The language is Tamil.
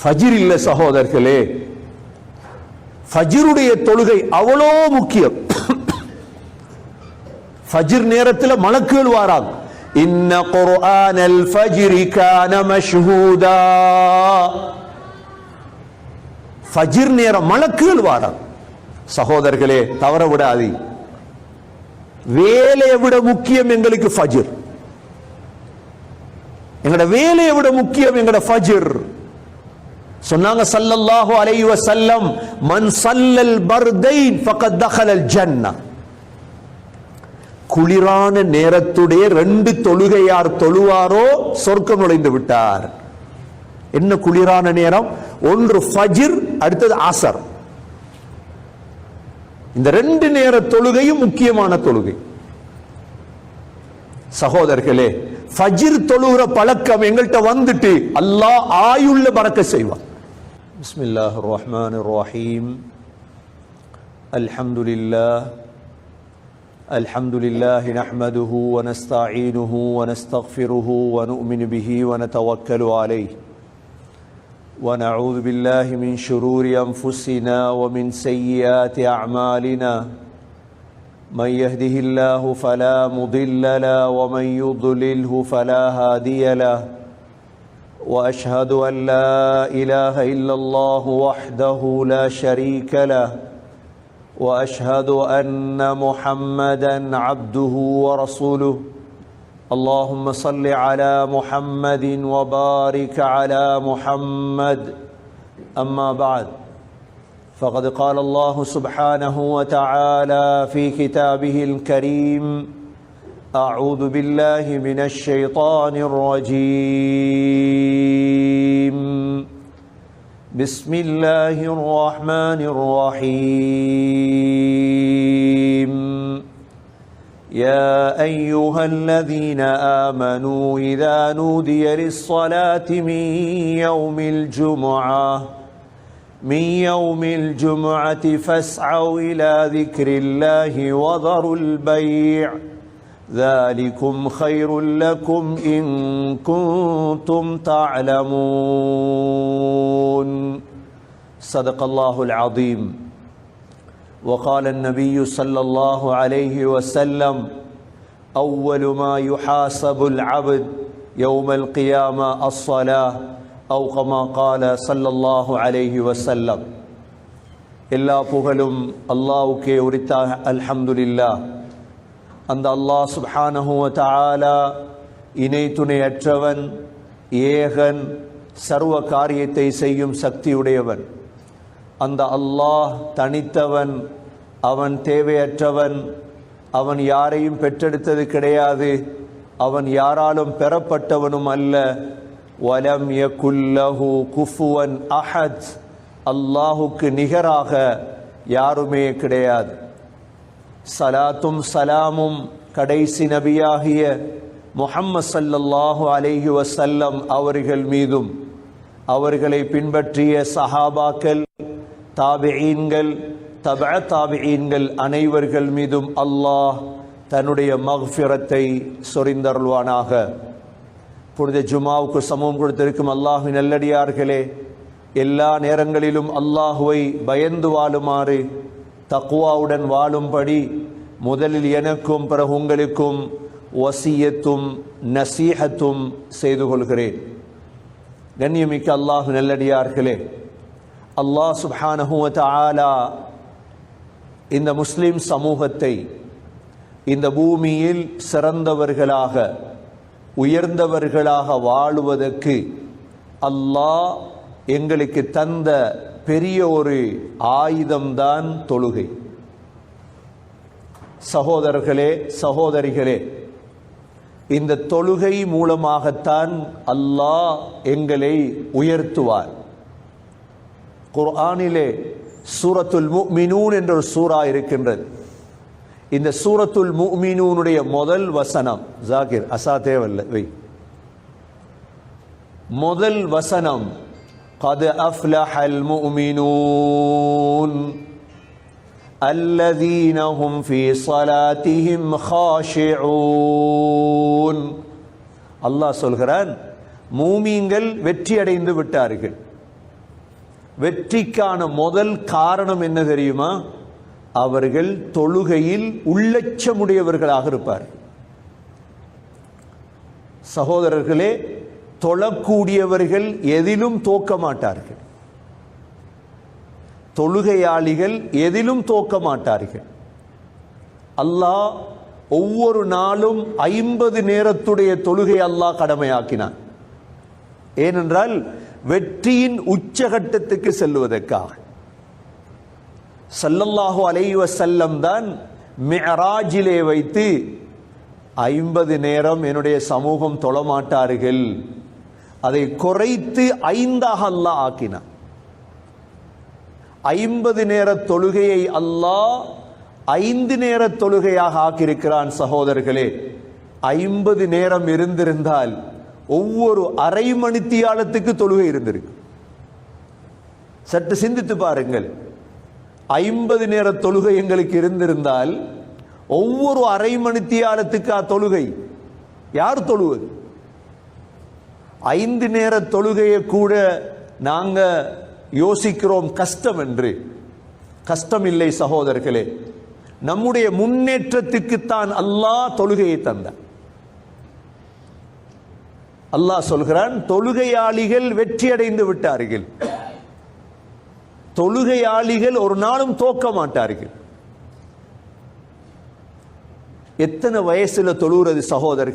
ஃபஜ்ர் இல்ல சகோதரர்களே, ஃபஜ்ருடைய தொழுகை அவ்வளோ முக்கியம். ஃபஜ்ர் நேரத்தில் மலக்குகள் வாராங்க. இன்ன குர்ஆனல் ஃபஜ்ரி கான மஷ்ஹூதா. ஃபஜ்ர் நேரம் மலக்குகள் வாராங்க. சகோதரர்களே, தவற விடாதீ. வேலையை விட முக்கியம் எங்களுக்கு ஃபஜ்ர். எங்கட வேலையை விட முக்கியம் எங்கட ஃபஜ்ர். சொன்னாங்க ஸல்லல்லாஹு அலைஹி வஸல்லம், மன் ஸல்லல் பர்தைன் ஃபகத் தഖலல் ஜன்னah. குளிரான நேரத்துடைய 2 தொழுகை யார் தொழுவாரோ சொர்க்கம் நுழைந்து விட்டார். என்ன குளிரான நேரம்? ஒன்று ஃபஜ்ர், அடுத்தது அஸர். இந்த 2 நேர தொழுகையும் முக்கியமான தொழுகை. சகோதரர்களே, ஃபஜ்ர் தொழுகிற பழக்கம் எங்கள்கிட்ட வந்துட்டு அல்லாஹ் ஆயுள்ள பரக்கத் செய்வான். பிஸ்மில்லாஹிர் ரஹ்மானிர் ரஹீம். அல்ஹம்துலில்லாஹி நஹ்மதுஹு வ நஸ்தஈனுஹு வ நஸ்தக்ஃபிருஹு வ நு'மினு பிஹி வ நதவக்கலு அலைஹி வ நஊது பில்லாஹி மின் ஷுரூரி அன்ஃபுஸினா வ மின் ஸய்யிஆத்தி அஅமாலினா. من يهده الله فلا مضل له ومن يضلله فلا هادي له واشهد ان لا اله الا الله وحده لا شريك له واشهد ان محمدا عبده ورسوله. اللهم صل على محمد وبارك على محمد. اما بعد، فقد قال الله سبحانه وتعالى في كتابه الكريم: أعوذ بالله من الشيطان الرجيم. بسم الله الرحمن الرحيم. يا أيها الذين آمنوا إذا نودي للصلاة من يوم الجمعة فاسعوا إلى ذكر الله وذروا البيع ذلكم خير لكم إن كنتم تعلمون. صدق الله العظيم. وقال النبي صلى الله عليه وسلم: أول ما يحاسب العبد يوم القيامة الصلاة أو كما قال صلى الله عليه وسلم. எல்லா புகழும் அல்லாஹ்வுக்கே உரித்தாக. அல்ஹம்துலில்லாஹ். அந்த அல்லாஹ் சுப்ஹானஹு வ தஆலா இணை துணையற்றவன், ஏகன், சர்வ காரியத்தை செய்யும் சக்தியுடையவன். அந்த அல்லாஹ் தனித்தவன், அவன் தேவையற்றவன், அவன் யாரையும் பெற்றெடுத்தது கிடையாது, அவன் யாராலும் பெறப்பட்டவனும் அல்ல. வலம் யகுல்லஹு குஃபுவன் அஹத். அல்லாஹுக்கு நிகராக யாருமே கிடையாது. சலாத்தும் சலாமும் கடைசி நபியாகிய முஹம்மது ஸல்லல்லாஹு அலைஹி வஸல்லம் அவர்கள் மீதும், அவர்களை பின்பற்றிய சஹாபாக்கள், தாபிஈன்கள், தபஅ தாபிஈன்கள் அனைவர்கள் மீதும் அல்லாஹ் தன்னுடைய மக்ஃபிரத்தை சொரிந்தருள்வானாக. புனித ஜுமாவுக்கு சமூகம் கொடுத்திருக்கும் அல்லாஹ்வின் நல்லடியார்களே, எல்லா நேரங்களிலும் அல்லாஹுவை பயந்து வாழுமாறு, தக்வாவுடன் வாழும்படி முதலில் எனக்கும் பிறகு உங்களுக்கும் வசியத்தும் நசீஹத்தும் செய்து கொள்கிறேன். கண்ணியமிக்க அல்லாஹ் நல்லடியார்களே, அல்லாஹ் சுப்ஹானஹு வ தஆலா இந்த முஸ்லிம் சமூகத்தை இந்த பூமியில் சிறந்தவர்களாக, உயர்ந்தவர்களாக வாழுவதற்கு அல்லாஹ் எங்களுக்கு தந்த பெரிய ஒரு ஆயுதம்தான் தொழுகை. சகோதரர்களே, சகோதரிகளே, இந்த தொழுகை மூலமாகத்தான் அல்லாஹ் எங்களை உயர்த்துவார். குர்ஆனிலே சூரத்துல் முஃமினூன் என்ற ஒரு சூரா இருக்கின்றது. இந்த சூரத்துல் முஃமினூனுடைய முதல் வசனம், ஜாகிர் அசா தேவல்ல வை, முதல் வசனம் قد أفلح المؤمنون الذين هم في صلاتهم خاشعون. அல்லாஹ் சொல்கிறான், மூமீன்கள் வெற்றி அடைந்து விட்டார்கள். வெற்றிக்கான முதல் காரணம் என்ன தெரியுமா? அவர்கள் தொழுகையில் உள்ளச்சமுடையவர்களாக இருப்பார். சகோதரர்களே, தொழக்கூடியவர்கள் எதிலும் தோக்க மாட்டார்கள். தொழுகையாளிகள் எதிலும் தோக்க மாட்டார்கள். அல்லாஹ் ஒவ்வொரு நாளும் 50 நேரத்துடைய தொழுகை அல்லாஹ் கடமையாக்கினான். ஏனென்றால் வெற்றியின் உச்சகட்டத்துக்கு செல்வதற்காக. ஸல்லல்லாஹு அலைஹி வஸல்லம் தான் மிஅராஜிலே வைத்து 50 நேரம் என்னுடைய சமூகம் தொழமாட்டார்கள், அதை குறைத்து 5ஆக அல்லாஹ் ஆக்கினான். 50 நேர தொழுகையை அல்லாஹ் 5 நேர தொழுகையாக ஆக்கியிருக்கிறான். சகோதரர்களே, 50 நேரம் இருந்திருந்தால் ஒவ்வொரு அரை மணித்தியாலத்துக்கு தொழுகை இருந்திருக்கு. சற்று சிந்தித்து பாருங்கள். 50 நேர தொழுகை எங்களுக்கு இருந்திருந்தால் ஒவ்வொரு அரை மணித்தியாலத்துக்கு தொழுகை யார் தொழுவது? 5 நேர தொழுகையை கூட நாங்க யோசிக்கிறோம் கஷ்டம் என்று. கஷ்டம் இல்லை சகோதரர்களே, நம்முடைய முன்னேற்றத்துக்குத்தான் அல்லாஹ் தொழுகையை தந்தார். அல்லாஹ் சொல்கிறான், தொழுகையாளிகள் வெற்றி அடைந்து விட்டார்கள், தொழுகையாளிகள் ஒரு நாளும் தோக்க மாட்டார்கள். எத்தனை வயசுல தொழுகிறது சகோதரர்கள்?